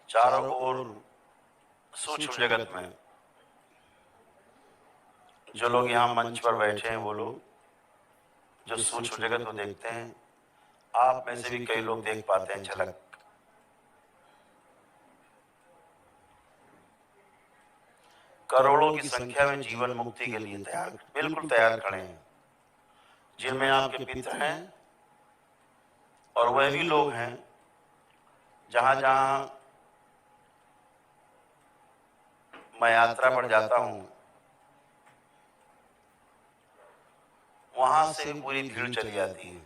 चारों ओर सूक्ष्म जगत में जो लोग यहाँ मंच पर बैठे हैं, वो लोग जो सूक्ष्म जगत को देखते हैं, आप में से भी कई लोग देख पाते हैं झलक। करोड़ों की संख्या में जीवन मुक्ति के लिए तैयार, बिल्कुल तैयार खड़े हैं, जिनमें आपके पितर हैं और वह भी लोग हैं जहां जहां मैं यात्रा पर जाता हूं, वहां से पूरी भीड़ चली जाती है।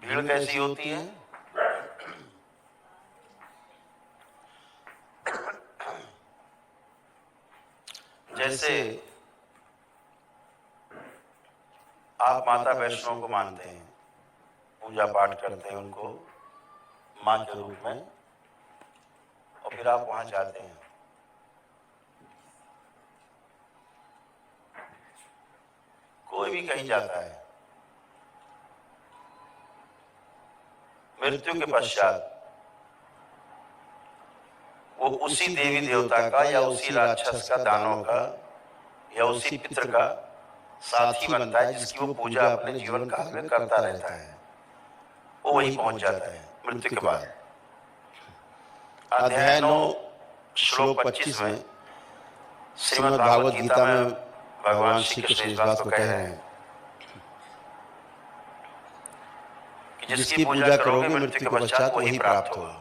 भीड़ कैसी होती है? जैसे आप माता वैष्णो को मानते हैं, पूजा पाठ करते हैं उनको मां के रूप में, और फिर आप वहां जाते हैं। कोई भी कहीं जाता है, मृत्यु के पश्चात वो उसी देवी देवता का या उसी राक्षस का, दानव का या उसी पितर का साथी बनता है, जिसकी वो पूजा अपने जीवन काल में करता रहता है। वो वहीं पहुंच जाता है मृत्यु के बाद। अध्याय 9 श्लोक 25 में श्रीमद् भागवत गीता में भगवान श्री कृष्ण इस बात को कह रहे हैं कि जिसकी पूजा करोगे मृत्यु के पश्चात वही प्राप्त होगा,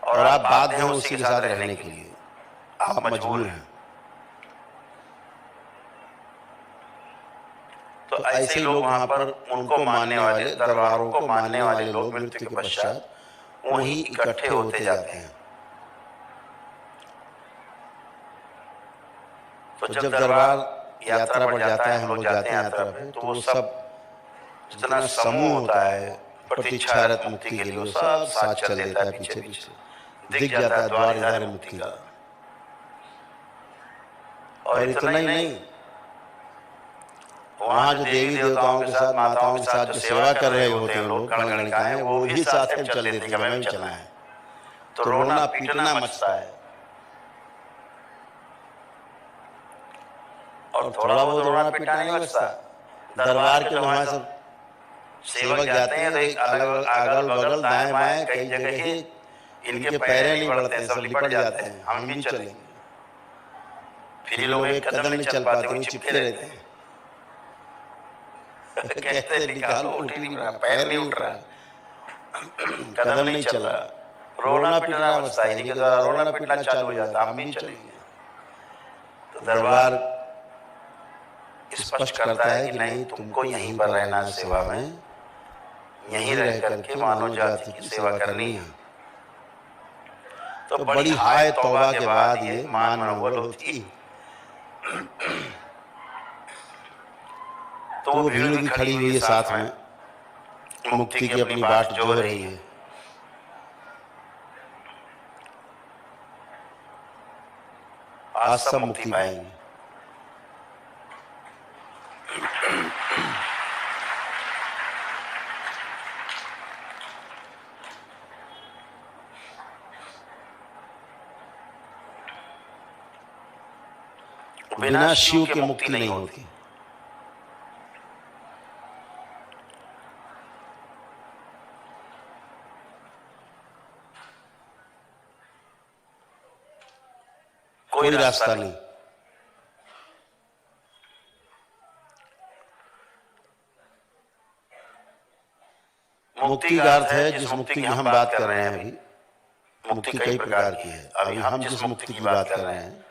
और आप बाध्य हैं उसी के साथ रहने के लिए, आप मजबूर हैं। तो ऐसे ही लोग वहां पर, उनको मानने वाले, दरबारों को मानने वाले लोग मृत्यु के पश्चात वहीं इकट्ठे होते जाते हैं। तो जब दरबार यात्रा पर जाता है, हम लोग जाते हैं यात्रा पे, तो वो सब जितना समूह होता है प्रतीक्षारत मुक्ति के लिए, वो सब साथ चल देता है, पीछे पीछे दिख जाता है द्वार इधर मुक्ति का। और इतना ही नहीं, वहां जो देवी देवताओं के साथ, माताओं के साथ जो सेवा कर रहे होते हैं लोग, गणगणिकाएं, वो भी साथ में चल देते हैं कि हमें भी चलना है। तो रोना पीटना मचता है, और थोड़ा बहुत रोना पीटना नहीं मचता। दरबार के वहां सब सेवक जाते हैं, अलग अगल बगल दाएं बाएं कई जगह ही इनके पैरें नहीं बढ़ते हैं, सब लिपट जाते हैं, हम भी चलेंगे। फिर ये लोग एक कदम नहीं चल पाते, वहीं चिपके रहते हैं। कहते हैं निकालो, उठ ही नहीं रहा, पैर नहीं उठ रहा, कदम नहीं चल रहा। रोना पीटना मचता है, इनके द्वारा रोना पीटना चालू हो जाता, हम भी चलेंगे। तो दरबार स्पष्ट करता है कि नहीं, तुमको यहीं पर रहना है सेवा में, यहीं रह करके मानव जाति की सेवा करनी है। तो बड़ी हाय तौबा के बाद ये मान मनोबल होती। तो वो भीड़ भी खड़ी हुई है साथ में, मुक्ति की अपनी बाट जो रही है। आज सब मुक्ति पाएंगे। बिना शिव के मुक्ति नहीं होती। कोई रास्ता नहीं। मुक्ति का अर्थ है, जिस मुक्ति की हम बात कर रहे हैं अभी, मुक्ति कई प्रकार की है। अभी हम जिस मुक्ति की बात कर रहे हैं,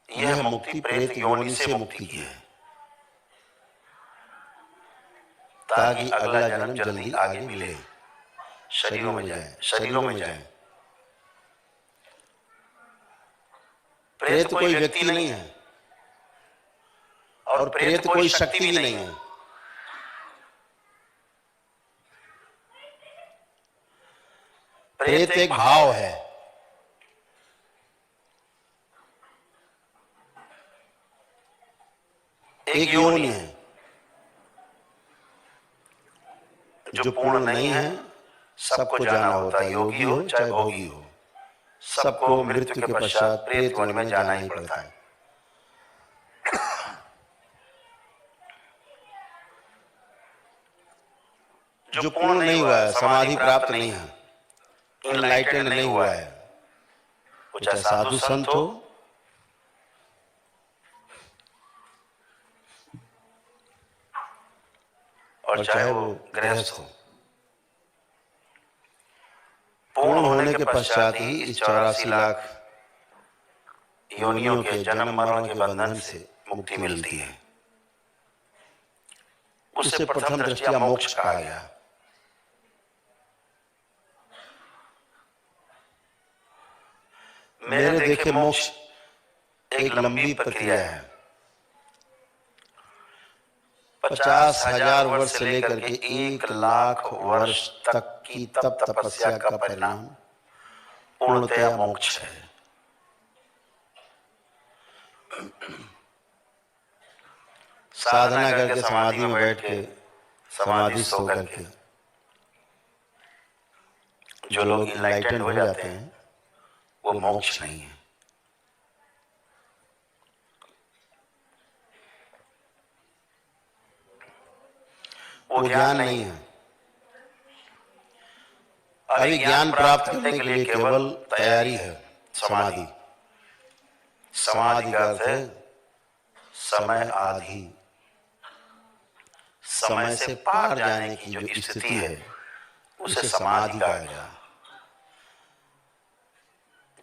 यह मुक्ति प्रेत योनि से मुक्ति की है, ताकि अगला जन्म जल्दी आगे मिले, शरीरों में जाए। प्रेत कोई व्यक्ति नहीं है, और प्रेत कोई शक्ति भी नहीं है। प्रेत एक भाव है, एक योनि है। जो पूर्ण नहीं है सबको जाना होता है, योगी हो चाहे भोगी हो, सबको मृत्यु के पश्चात प्रेत वन में जाना ही पड़ता है। जो पूर्ण नहीं हुआ है, समाधि प्राप्त नहीं है, इनलाइटेंड नहीं हुआ है, वो चाहे साधु संत हो और चाहे वो गृहस्थ हो, पूर्ण होने के पश्चात ही इस 84 लाख योनियों के जन्म मरण के बंधन से मुक्ति मिलती है। उससे प्रथम दृष्टया मोक्ष कहा गया। मेरे देखे मोक्ष एक लंबी प्रक्रिया है। 50,000 वर्ष से लेकर के 1,00,000 वर्ष तक की तप तपस्या का परिणाम पूर्णतया मोक्ष है। साधना करके समाधि में बैठ के समाधिस्थ होकर के जो लोग इनलाइटेंड हो जाते हैं वो मोक्ष नहीं है। वो ज्ञान नहीं है। अभी ज्ञान प्राप्त करने के लिए केवल तैयारी है समाधि। समाधि का अर्थ है समय आदि, समय से पार जाने की जो स्थिति है उसे समाधि कहा गया।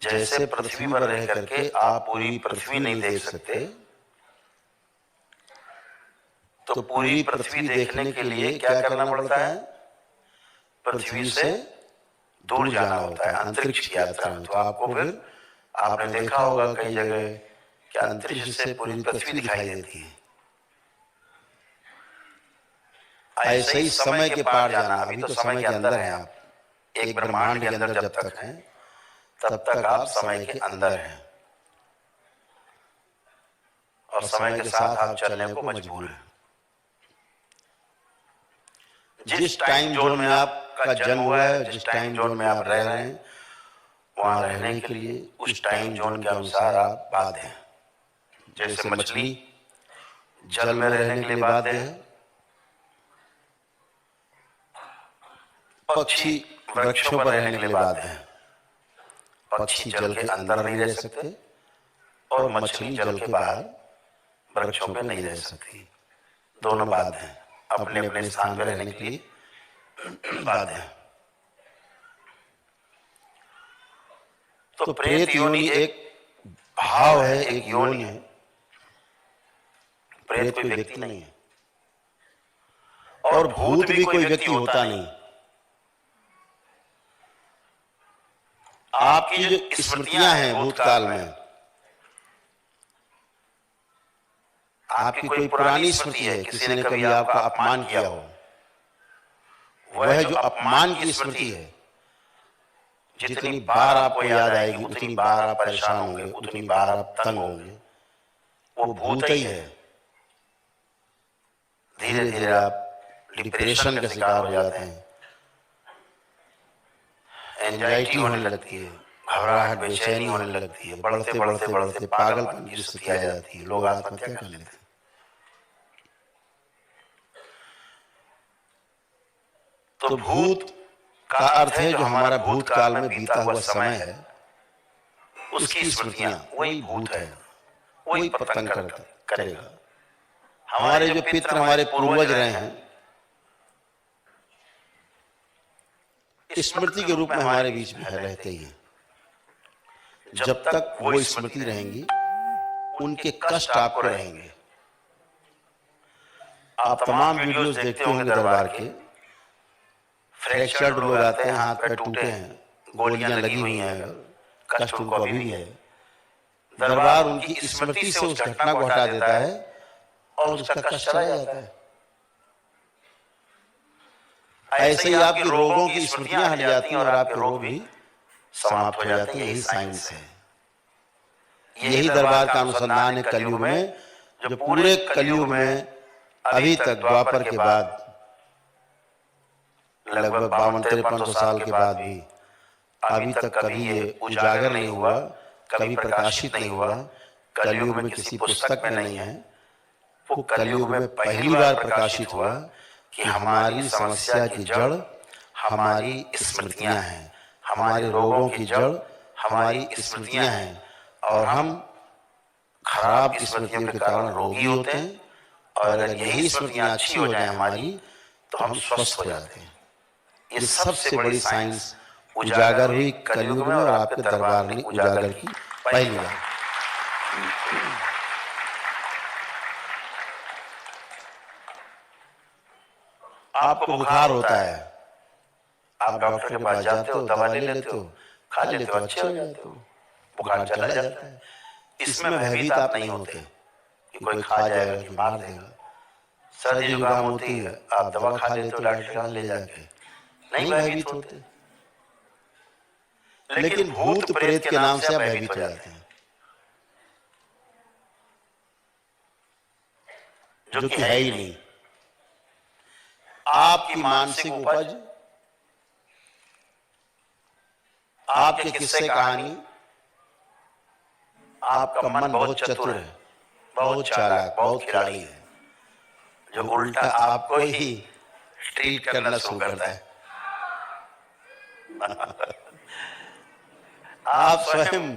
जैसे पृथ्वी पर रह करके आप पूरी पृथ्वी नहीं देख सकते, तो पूरी पृथ्वी देखने के लिए क्या करना पड़ता है? पृथ्वी से दूर जाना होता है, अंतरिक्ष की यात्रा में। तो आपको फिर आपने देखा होगा कई जगह कि अंतरिक्ष से पूरी पृथ्वी दिखाई देती है। ऐसे ही समय के पार जाना। अभी तो समय के अंदर हैं आप, एक ब्रह्मांड के अंदर जब तक हैं तब तक आप समय के अंदर हैं और समय के साथ आप चलने को मजबूर हैं। जिस टाइम जोन में आपका जन्म हुआ है, जिस टाइम जोन में आप रह रहे हैं, वहां रहने के लिए उस टाइम जोन के अनुसार आप बाध्य हैं। जैसे मछली जल में रहने के लिए बाध्य है, पक्षी वृक्षों पर रहने के लिए बाध्य है। पक्षी जल के अंदर नहीं रह सकते और मछली जल के बाहर वृक्षों पे नहीं रह सकती। दोनों बाध्य हैं, अपने अपने स्थान पर रहने के लिए बाध्य हैं। तो प्रेत योनि एक भाव है, एक योनि है। प्रेत कोई व्यक्ति नहीं है और भूत भी कोई व्यक्ति होता नहीं। आपकी जो स्मृतियां हैं भूतकाल में, आपकी कोई पुरानी स्मृति है, किसी ने कभी आपका अपमान किया हो, वह जो अपमान की स्मृति है, जितनी बार आपको याद आएगी उतनी बार आप परेशान होंगे, उतनी बार आप तंग होंगे। वो भूत ही है। धीरे धीरे आप डिप्रेशन का शिकार हो जाते हैं, एंजाइटी होने लगती है, घबराहट बेचैनी होने लगती है, बढ़ते बढ़ते बढ़ते पागलपन की स्थिति आ जाती है, लोग आत्महत्या कर लेते हैं। तो भूत का अर्थ है जो हमारा भूतकाल में बीता हुआ समय है, उसकी स्मृतियां, वही भूत है, वही पतन करेगा। हमारे जो पितृ, हमारे पूर्वज रहे हैं, स्मृति के रूप में हमारे बीच में रहते ही हैं। जब तक वो स्मृति रहेंगी उनके कष्ट आपको रहेंगे। आप तमाम वीडियोस देखते होंगे दरबार के, फ्रैक्चर्ड लोग आते हैं, हाथ पैर टूटे हैं, गोलियां लगी हुई हैं, कष्ट उनको अभी भी है। दरबार उनकी स्मृति से उस घटना को हटा देता है और उसका कष्ट चला जाता है। ऐसे ही आपके रोगों की स्मृतियां हट जाती हैं और आपके रोग भी समाप्त हो जाते हैं। यही साइंस है, यही दरबार का अनुसंधान है कलयुग में, जो पूरे कलयुग में अभी तक द्वापर के बाद लगभग 52-53 साल के बाद भी अभी तक कभी ये उजागर नहीं हुआ, कभी प्रकाशित नहीं हुआ, कलयुग में किसी पुस्तक में नहीं है। वो कलयुग में पहली बार प्रकाशित हुआ कि हमारी समस्या की जड़ हमारी स्मृतियां हैं, हमारे रोगों की जड़ हमारी स्मृतियां हैं, और हम खराब स्मृतियों के कारण रोगी होते हैं, और अगर यही स्मृतियां अच्छी हो जाए हमारी तो हम स्वस्थ हो जाते हैं। ये सबसे बड़ी साइंस उजागर हुई कलयुग में, और आपके दरबार ने उजागर की पहली बार। आपको बुखार होता है, आप डॉक्टर के पास जाते हो, दवा ले लेते हो, खा लेते हो, अच्छे हो जाते हो, बुखार चला जाता है। इसमें भयभीत आप नहीं होते कि कोई खा जाएगा कि मार देगा। सर्दी जुकाम होती है, आप दवा खा लेते हो डॉक्टर के पास ले जाके, नहीं भयभीत होते। लेकिन भूत प्रेत के नाम से आप भयभीत हो जाते हैं, जो कि है ही नहीं। आपकी मानसिक उपज, आपके किस्से कहानी, आपका मन बहुत चतुर है, बहुत चालाक, बहुत खिलाड़ी है, जो उल्टा आपको ही ट्रीट करना शुरू करता है। आप स्वयं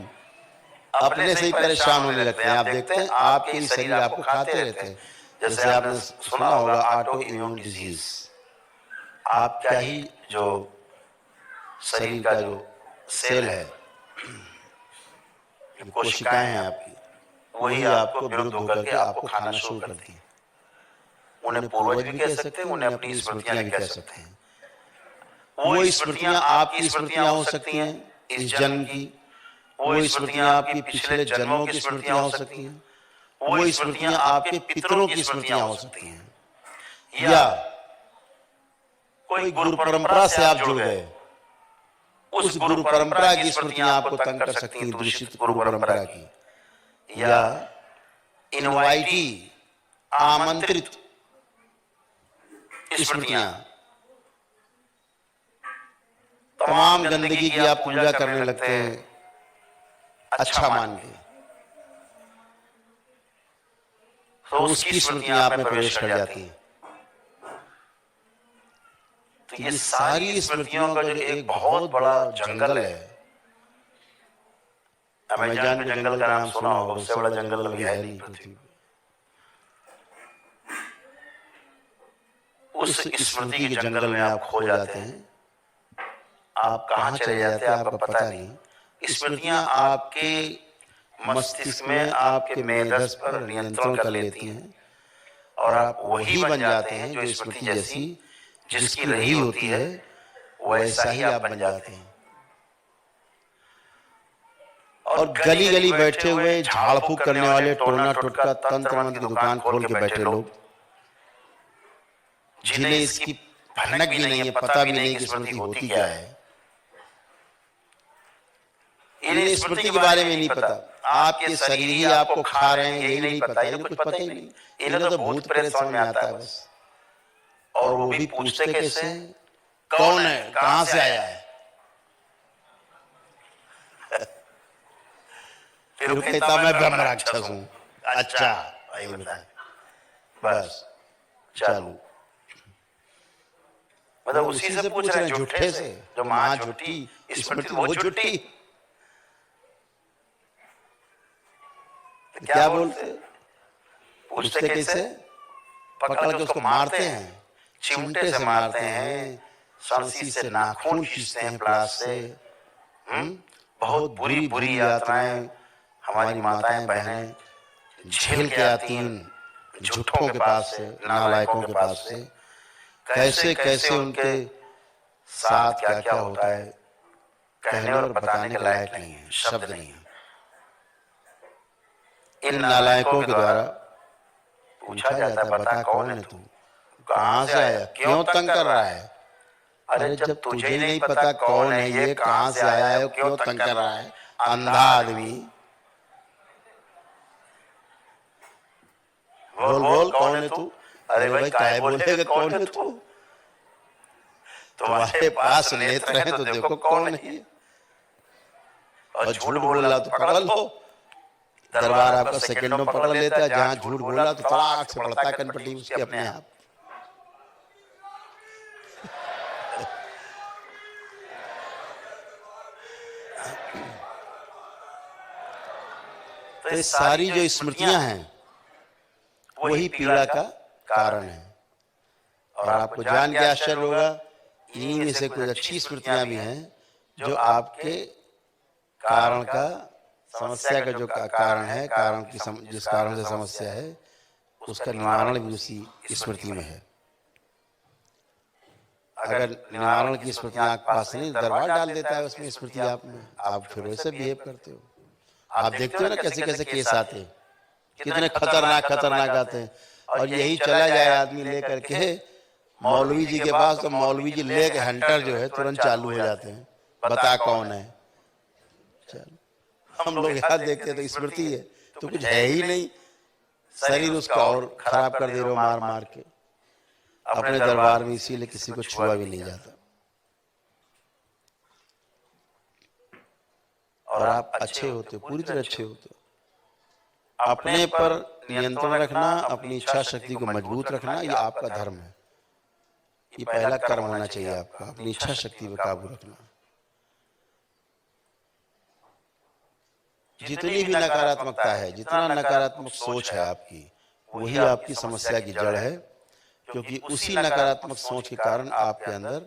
अपने से ही परेशान होने लगते हैं। आप देखते हैं आपके ही शरीर आपको खाते रहते हैं। जैसे आपने सुना होगा ऑटो इम्यून डिजीज, आपका ही जो शरीर का जो सेल है, कोशिकाएं हैं आपकी, वही आपको विरुद्ध होकर के आपको खाना शुरू करती हैं। उन्हें पूर्वज भी कह सकते हैं, उन्हें अपनी स्मृतियां भी कह सकते हैं। वो स्मृतियां आपकी स्मृतियां हो सकती हैं इस जन्म की, वो स्मृतियां आपकी पिछले जन्मों की स्मृतियां हो सकती हैं, वो स्मृतियां आपके पितरों की स्मृतियां हो सकती हैं, या कोई गुरु परंपरा से आप जुड़ गए, उस गुरु परंपरा की स्मृतियां आपको तंग कर सकती हैं, दूषित गुरु परंपरा की, या इनवाइटी आमंत्रित स्मृतियां, तमाम गंदगी की आप पूजा करने लगते हैं अच्छा मान के, तो उसकी स्मृतियां आप में प्रवेश कर जाती हैं। तो ये सारी स्मृतियों का जो एक बहुत बड़ा जंगल है, अमेज़न के जंगल का नाम सुना होगा, उससे बड़ा जंगल अभी है नहीं पृथ्वी पे। उस स्मृति के जंगल में आप खो जाते हैं, आप कहां चले जाते हैं आपको पता नहीं। स्मृतियां आपके मस्तिष्क में, आपके मेधस पर नियंत्रण कर लेती हैं, और आप वही बन जाते हैं जो स्मृति जैसी जिसकी रही होती है, वैसा ही आप बन जाते हैं। और गली गली बैठे हुए झाड़ फूक करने वाले, टोना टोटका तंत्र मंत्र की दुकान खोल के बैठे लोग, जिन्हें इसकी भनक भी नहीं है, पता भी नहीं कि स्मृति होती क्या है, इन्हें स्मृति के बारे में नहीं पता, आपके शरीर ही आपको खा रहे हैं यही नहीं पता, इन्हें कुछ पता ही नहीं। इन्हें तो भूत प्रेत समझ में आता है बस, और वो भी पूछते कैसे, कौन है, कहां से आया है। फिर कहता मैं ब्रह्म राक्षस हूं। अच्छा भाई बता, बस चालू, मतलब उसी से पूछ रहे हैं, झूठे से, जो महा झूठी स्मृति वो झूठी। क्या बोलते, पूछते कैसे, पकड़ के उसको मारते हैं, चिमटे से मारते हैं, सांसी से नाखून खींचते हैं, प्लास से। बहुत बुरी बुरी यातनाएं हमारी माताएं बहनें झेल के आती हैं झूठों के पास से, नालायकों के पास से। कैसे कैसे उनके साथ क्या क्या होता है, कहने और बताने के लायक नहीं है, शब्द नहीं है। इन नालायकों के द्वारा पूछा जाता है, बता कौन है तू, कहां से आया, क्यों तंग कर रहा है। अरे जब तुझे ही नहीं पता कौन है ये, कहां से आया है, क्यों तंग कर रहा है, अंधा आदमी, बोल बोल कौन है तू। अरे भाई काहे बोलेगा कौन है तू, तुम्हारे पास नेत्र हैं तो देखो कौन नहीं है, और झूठ बोल रहा तो पकड़ लो। दरबार आपका सेकंडों में पकड़ लेता है, जहां झूठ बोला तो तड़ाक से पड़ता है कनपटी उसके अपने आप। तो ये सारी जो स्मृतियां हैं वही पीड़ा का कारण है। और आपको जान के आश्चर्य होगा, इन्हीं में से कुछ अच्छी स्मृतियां भी हैं जो आपके कारण का, समस्या का जो कारण है, कारण की जिस कारण से समस्या है उसका निवारण भी उसी स्मृति में है। अगर निवारण की स्मृतियां आपके पास नहीं, दरबार डाल देता है उसमें स्मृति आप में, आप फिर वैसे बिहेव करते हो। आप देखते हो ना कैसे कैसे केस आते हैं, कितने खतरनाक खतरनाक आते हैं। और यही चला जाए आदमी लेकर के मौलवी जी के पास, तो मौलवी जी लेके हंटर जो है तुरंत चालू हो जाते हैं, बता कौन है। चलो हम लोग यहाँ देखते हैं तो स्मृति है तो कुछ है ही नहीं, शरीर उसका और खराब कर दे रहे हो मार मार के। अपने दरबार में इसीलिए किसी को छुआ भी नहीं जाता। और आप अच्छे होते हो, पूरी तरह अच्छे होते हो। अपने पर नियंत्रण रखना, अपनी इच्छा शक्ति को मजबूत रखना, ये आपका धर्म है। ये पहला कर्म होना चाहिए आपका, अपनी इच्छा शक्ति पर काबू रखना। जितनी भी नकारात्मकता है, जितना नकारात्मक सोच है आपकी, वही आपकी समस्या की जड़ है। क्योंकि उसी नकारात्मक सोच के कारण आपके अंदर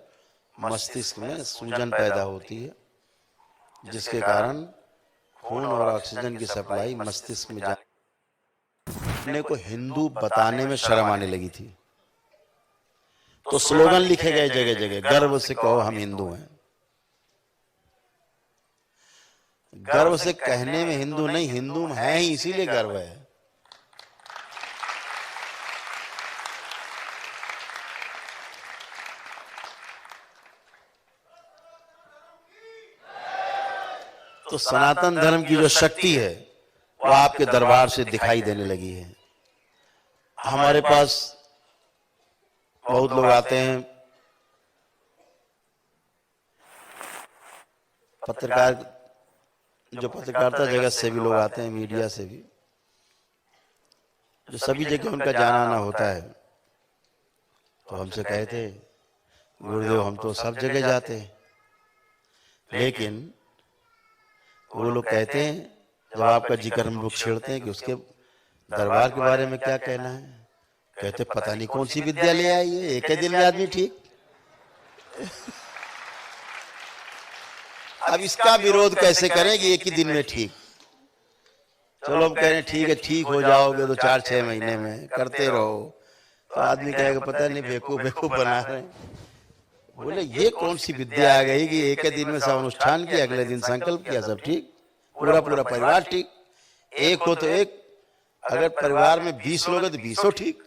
मस्तिष्क में सूजन पैदा होती है, जिसके कारण खून और ऑक्सीजन की सप्लाई मस्तिष्क में अपने को हिंदू बताने में शर्म आने लगी थी। तो स्लोगन लिखे गए जगह जगह, गर्व से कहो हम हिंदू हैं। गर्व से कहने में हिंदू नहीं, हिंदू हैं ही इसीलिए गर्व है। तो सनातन धर्म की जो शक्ति है वो आपके दरबार से दिखाई देने लगी है। हमारे पास बहुत लोग आते हैं, पत्रकारिता जगत से भी लोग आते हैं, मीडिया से भी, जो सभी जगह उनका जाना आना होता है। तो हमसे कहते, गुरुदेव हम तो सब जगह जाते हैं, लेकिन वो लोग कहते हैं जब आपका जिक्र हम लोग छेड़ते हैं कि उसके दरबार के बारे में क्या कहना है, कहते पता नहीं कौन सी विद्या ले आई है, एक ही दिन में आदमी ठीक। अब इसका विरोध कैसे करें कि एक ही दिन में ठीक। चलो हम कह रहे हैं ठीक है, ठीक हो जाओगे तो 4-6 महीने में, करते रहो। तो आदमी कहेगा पता नहीं बेवकूफ बेवकूफ बना रहे हैं। बोले ये कौन सी विद्या आ गई कि एक दिन में सब अनुष्ठान किया, अगले दिन संकल्प किया, सब ठीक, पूरा पूरा परिवार ठीक। एक हो तो एक, अगर परिवार में 20 लोग हैं तो 20 ठीक।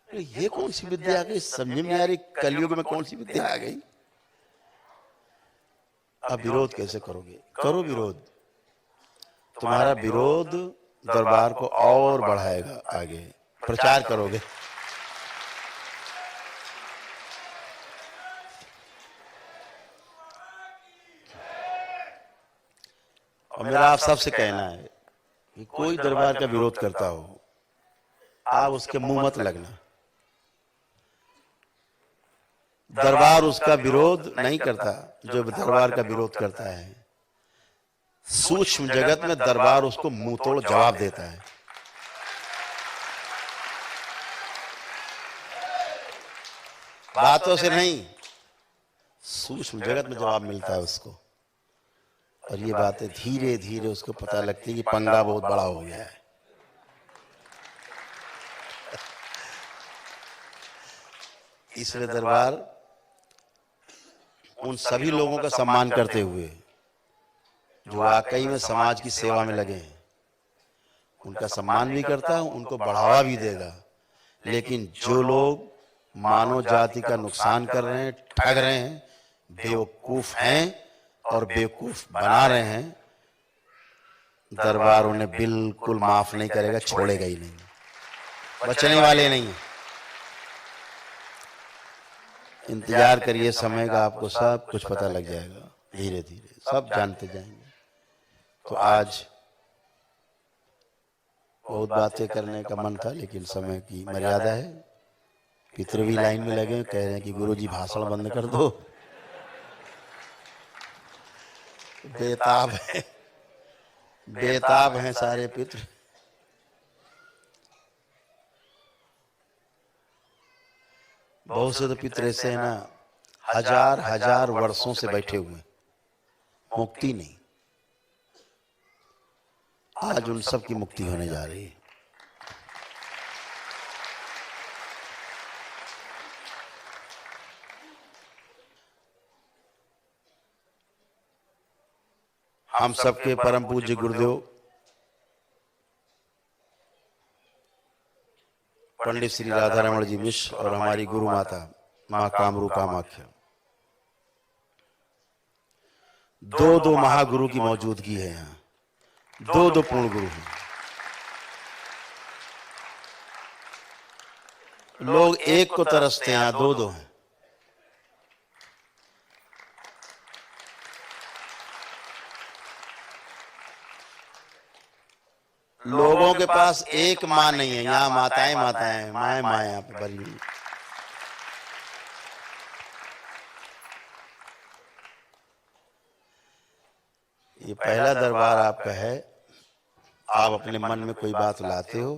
ये कौन सी विद्या आ गई, समझ में आ रही कलयुग में कौन सी विद्या आ गई। अब विरोध कैसे करोगे, करो विरोध। तुम्हारा विरोध दरबार को और बढ़ाएगा, आगे प्रचार करोगे। और मेरा आप सबसे कहना है कि कोई दरबार का विरोध करता हो, आप उसके मुंह मत लगना। दरबार उसका विरोध नहीं करता जो दरबार का विरोध करता है। सूक्ष्म जगत में दरबार उसको मुंह तोड़ जवाब देता है। बातों से नहीं, सूक्ष्म जगत में जवाब मिलता है उसको। और ये बातें धीरे धीरे उसको पता लगती है कि पंगा बहुत बड़ा हो गया है। इसलिए दरबार उन सभी लोगों का सम्मान करते हुए जो वाकई में समाज की सेवा में लगे हैं, उनका सम्मान भी करता है, उनको बढ़ावा भी देगा। लेकिन जो लोग मानव जाति का नुकसान कर रहे हैं, ठग रहे हैं, बेवकूफ हैं और बेवकूफ बना रहे हैं, दरबार उन्हें बिल्कुल माफ नहीं करेगा, छोड़ेगा ही नहीं, बचने वाले नहीं। इंतजार करिए समय का, आपको सब कुछ पता लग जाएगा, धीरे धीरे सब जानते जाएंगे। तो आज बहुत बातें करने का मन था, लेकिन समय की मर्यादा है। पितृ भी लाइन में लगे, कह रहे हैं कि गुरुजी भाषण बंद कर दो, बेताब है, बेताब हैं सारे पितृ। बहुत से तो पितृ ऐसे हैं ना, हजार हजार वर्षों से बैठे हुए, मुक्ति नहीं। आज उन सब की मुक्ति होने जा रही है। हम सबके परम पूज्य गुरुदेव पंडित श्री राधा रमण जी मिश्र और हमारी गुरु माता मां कामरू कामाख्या, दो महागुरु की मौजूदगी है यहाँ, दो पूर्ण गुरु हैं। लोग एक को तरसते हैं, यहाँ दो हैं। लोगों के पास एक माँ नहीं है, यहाँ माताएं माताएं, माए माए यहाँ पे भरी हुई। ये पहला दरबार आपका है। आप अपने मन में कोई बात लाते हो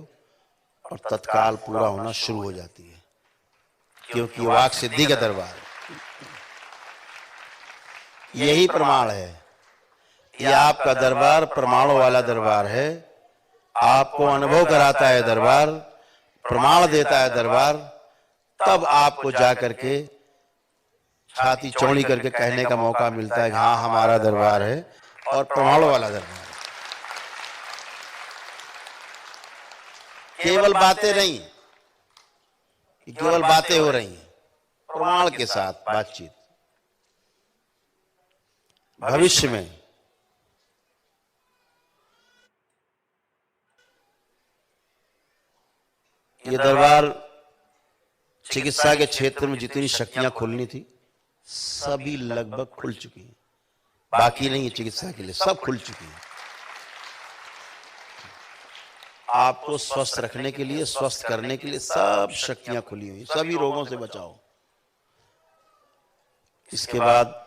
और तत्काल पूरा होना शुरू हो जाती है, क्योंकि वाक सिद्धि का दरबार है। यही प्रमाण है। यह आपका दरबार प्रमाणों वाला दरबार है। आपको अनुभव कराता है दरबार, प्रमाण देता है दरबार, तब आपको जाकर के छाती चौड़ी करके कहने का मौका मिलता है कि हाँ हमारा दरबार है और प्रमाणों वाला दरबार है। केवल बातें नहीं, केवल बातें हो रही हैं, प्रमाण के साथ बातचीत। भविष्य में ये दरबार चिकित्सा के क्षेत्र में जितनी शक्तियां खुलनी थी सभी लगभग खुल चुकी हैं। बाकी नहीं है चिकित्सा के लिए, सब खुल चुकी है। आपको स्वस्थ रखने के लिए, स्वस्थ करने के लिए सब शक्तियां खुली हुई, सभी रोगों से बचाओ। इसके बाद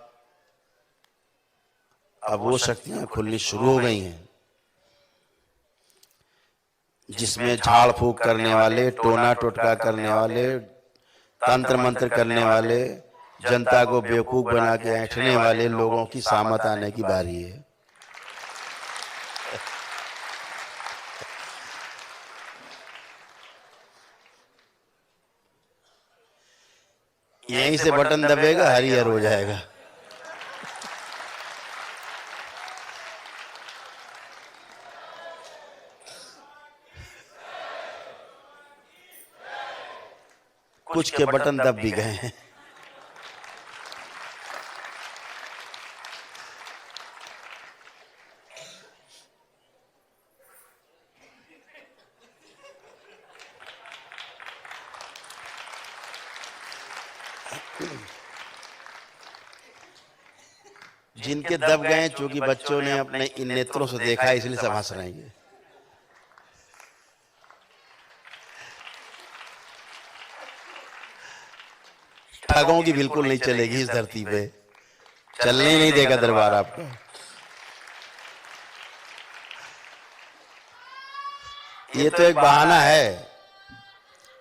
अब वो शक्तियां खुलनी शुरू हो गई हैं जिसमें झाड़ फूक करने वाले, टोना टोटका करने वाले, तंत्र मंत्र करने वाले, जनता को बेवकूफ बना के ऐंठने वाले लोगों की सामत आने की बारी है। यहीं से बटन दबेगा, हरिहर हो जाएगा। कुछ के बटन दब भी गए हैं। जिनके दब गए, चूंकि बच्चों ने अपने इन नेत्रों से देखा इसलिए सब हंस रहे हैं। ठगों की बिल्कुल नहीं चलेगी इस धरती पे, चलने नहीं देगा दरबार आपको। ये तो एक बहाना है।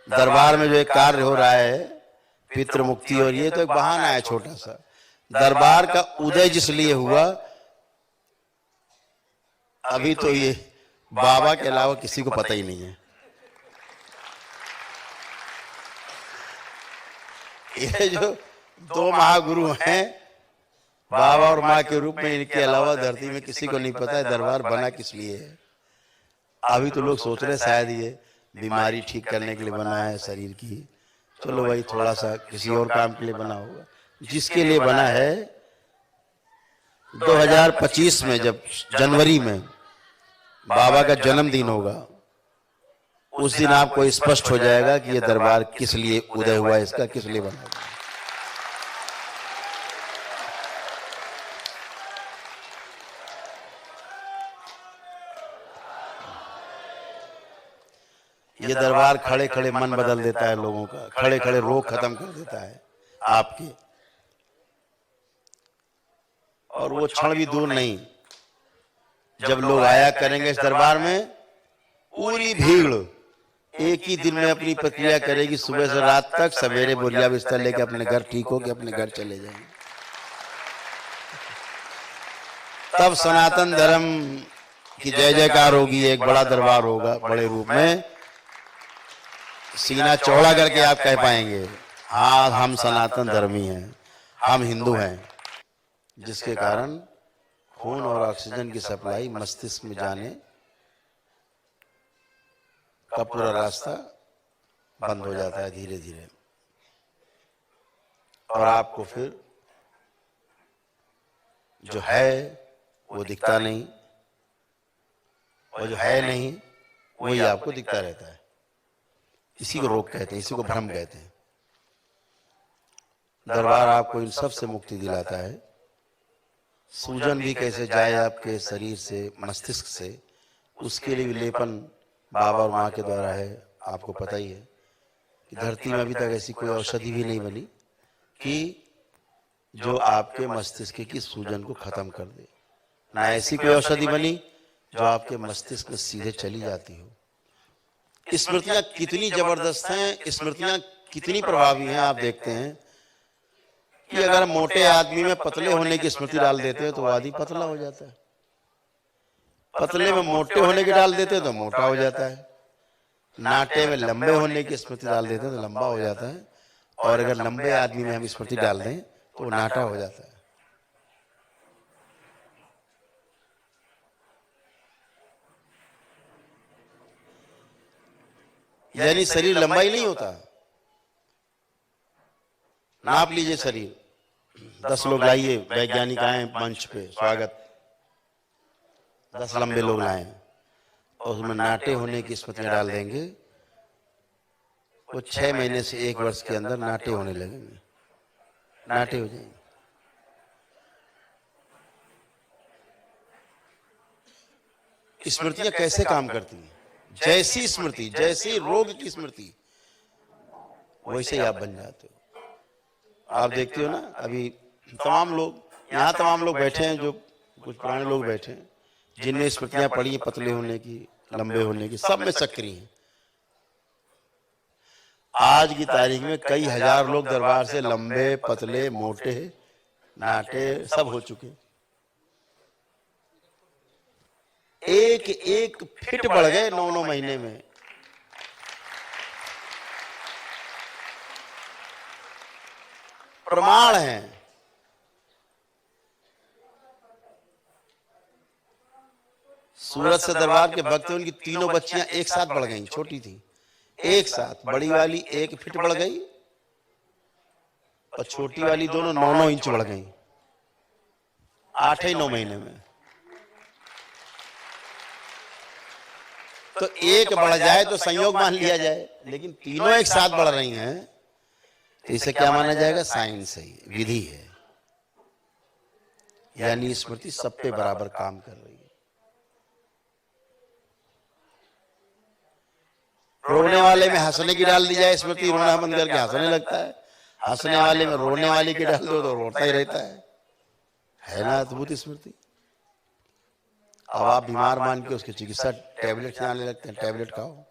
दरबार में जो एक कार्य हो रहा है, पितृ मुक्ति, और ये तो एक बहाना है छोटा सा। दरबार का उदय जिस लिए हुआ, अभी तो ये बाबा के अलावा किसी को पता ही नहीं है। ये जो दो महागुरु हैं, बाबा और माँ के रूप में, इनके अलावा धरती में किसी को नहीं पता है दरबार बना किस लिए है। अभी तो लोग सोच रहे शायद ये बीमारी ठीक करने के लिए बना है शरीर की। चलो भाई, थोड़ा सा किसी और काम के लिए बना होगा। जिसके लिए बना है, 2025 में जब जनवरी में बाबा का जन्मदिन होगा, उस दिन आपको स्पष्ट हो जाएगा कि ये दरबार किस लिए उदय हुआ, इसका किस लिए बना हुआ। ये दरबार खड़े खड़े मन बदल देता है लोगों का, खड़े खड़े रोग खत्म कर देता है आपके। और वो क्षण भी दूर नहीं, जब लोग आया करेंगे इस दरबार में, पूरी भीड़ एक ही दिन में अपनी प्रक्रिया करेगी, सुबह से रात तक, सवेरे बोरिया बिस्तर लेके अपने घर ठीक होके अपने घर चले जाएंगे। तब सनातन धर्म की जय जयकार होगी, एक बड़ा दरबार होगा बड़े रूप में, सीना चौड़ा करके आप कह पाएंगे हाँ हम सनातन धर्मी हैं, हम हिंदू हैं, जिसके कारण खून और ऑक्सीजन की सप्लाई मस्तिष्क में जाने का पूरा रास्ता बंद हो जाता है धीरे धीरे, और आपको फिर जो है वो दिखता नहीं, और जो है नहीं वही आपको दिखता रहता है। इसी को रोग कहते हैं, इसी को भ्रम कहते हैं। दरबार आपको इन सब से मुक्ति दिलाता है। सूजन भी कैसे जाए आपके शरीर से, मस्तिष्क से, उसके लिए भी लेपन बाबा और माँ के द्वारा है। आपको पता ही है कि धरती में अभी तक ऐसी कोई औषधि भी नहीं बनी कि जो आपके मस्तिष्क की सूजन को खत्म कर दे, ना ऐसी कोई औषधि बनी जो आपके मस्तिष्क में सीधे चली जाती हो। स्मृतियां कितनी जबरदस्त हैं, स्मृतियां कितनी प्रभावी हैं। आप देखते हैं कि अगर मोटे आदमी में पतले होने की स्मृति डाल देते हैं तो वो आदमी पतला हो जाता है, पतले में मोटे होने की डाल देते हैं तो मोटा हो जाता है, नाटे में लंबे होने की स्मृति डाल देते हैं तो लंबा हो जाता है, और अगर लंबे आदमी में हम स्मृति डाल दें तो वो नाटा हो जाता है। यानी शरीर लंबाई नहीं होता। नाप लीजिए शरीर, 10 लोग लाइए, वैज्ञानिक आए मंच पे, स्वागत, 10 लंबे लोग लाए और उसमें नाटे होने की स्मृतियां डाल देंगे, वो 6 महीने से 1 वर्ष के अंदर नाटे होने लगेंगे, नाटे हो जाएंगे। स्मृतियां कैसे काम करती हैं? जैसी स्मृति, जैसी रोग की स्मृति, वैसे ही आप बन जाते हो। आप देखते हो ना, अभी तमाम लोग यहाँ, तमाम लोग बैठे हैं, जो कुछ पुराने लोग बैठे हैं जिनने स्मृतियां पढ़ी हैं पतले होने की, लंबे होने की, सब में सक्रिय हैं। आज की तारीख में कई हजार लोग दरबार से लंबे, पतले, मोटे, नाटे सब हो चुके। एक एक फिट बढ़ गए 9-9 महीने में। प्रमाण है। सूरत से दरबार के भक्त, उनकी तीनों बच्चियां एक साथ बढ़ गईं, छोटी थी, एक साथ। बड़ी वाली 1 फीट बढ़ गई और छोटी वाली दोनों 9-9 इंच बढ़ गईं 8-9 महीने में। तो एक बढ़ जाए तो संयोग मान लिया जाए, लेकिन तीनों एक साथ बढ़ रही हैं तो इसे क्या माना जाएगा? साइंस है, विधि है। यानी स्मृति सब पे बराबर काम कर रही है। रोने वाले में हंसने की डाल दी जाए स्मृति, रोना बंद करके हंसने लगता है। हंसने वाले में रोने वाले की डाल दो तो रोता ही रहता है ना अद्भुत स्मृति। अब आप बीमार मान के उसकी चिकित्सा टैबलेट खिलाने लगते हैं, टैबलेट खाओ,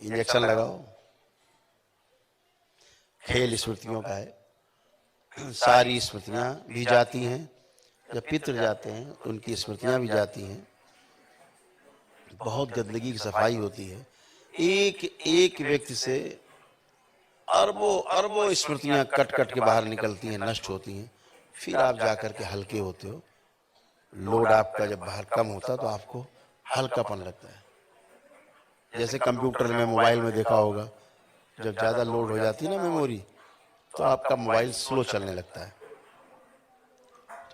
इंजेक्शन लगाओ। खेल स्मृतियों का है। सारी स्मृतियां भी जाती हैं, जब पितृ जाते हैं तो उनकी स्मृतियां भी जाती हैं। बहुत गंदगी की सफाई होती है। एक एक व्यक्ति से अरबों अरबों स्मृतियां कट कट के बाहर निकलती हैं, नष्ट होती हैं। फिर आप जाकर के हल्के होते हो। लोड आपका जब बाहर कम होता तो आपको हल्कापन लगता है। जैसे कंप्यूटर में, मोबाइल में देखा होगा, जब ज्यादा लोड हो जाती है ना मेमोरी, तो आपका मोबाइल स्लो चलने लगता है।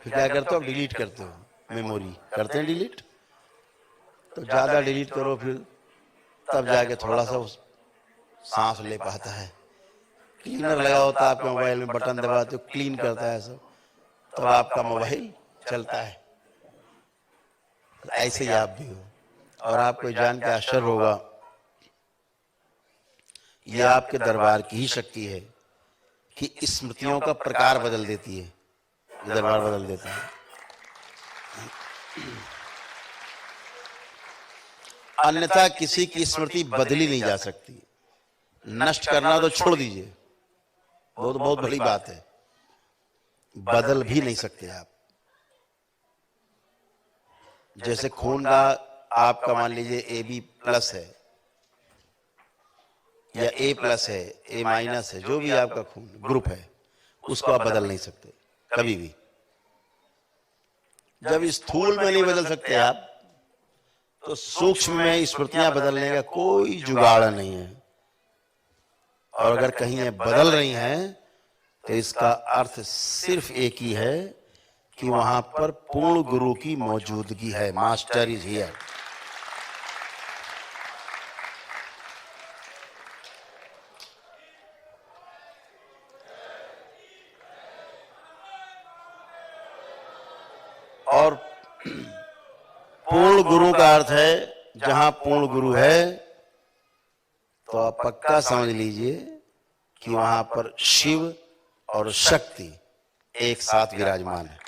फिर क्या करते हो? डिलीट करते हो मेमोरी, करते हैं डिलीट। तो ज्यादा डिलीट करो, फिर तब जाके थोड़ा सा सांस ले पाता है। क्लीनर लगा होता है आपके मोबाइल में, बटन दबाते हो, क्लीन करता है सब, तब आपका मोबाइल चलता है। ऐसे ही आप भी हो। और आपको जान के आश्चर्य होगा, ये आपके दरबार की ही शक्ति है कि स्मृतियों का प्रकार बदल देती है, ये दरबार बदल देता है। अन्यथा किसी की स्मृति बदली नहीं जा सकती। नष्ट करना तो छोड़ दीजिए, वो तो बहुत बड़ी बात है, बदल भी नहीं सकते आप। जैसे खून का आपका मान लीजिए AB+ है या A+ है, A- है, जो भी आपका खून ग्रुप है, उसको आप बदल नहीं सकते कभी भी। जब स्थूल में नहीं बदल सकते आप, तो सूक्ष्म में स्मृतियां बदलने का कोई जुगाड़ नहीं है। और अगर कहीं ये बदल रही हैं, तो इसका अर्थ सिर्फ एक ही है कि वहां पर पूर्ण गुरु की मौजूदगी है। Master is here. और पूर्ण गुरु का अर्थ है, जहां पूर्ण गुरु है तो आप पक्का समझ लीजिए कि वहां पर शिव और शक्ति एक साथ विराजमान है।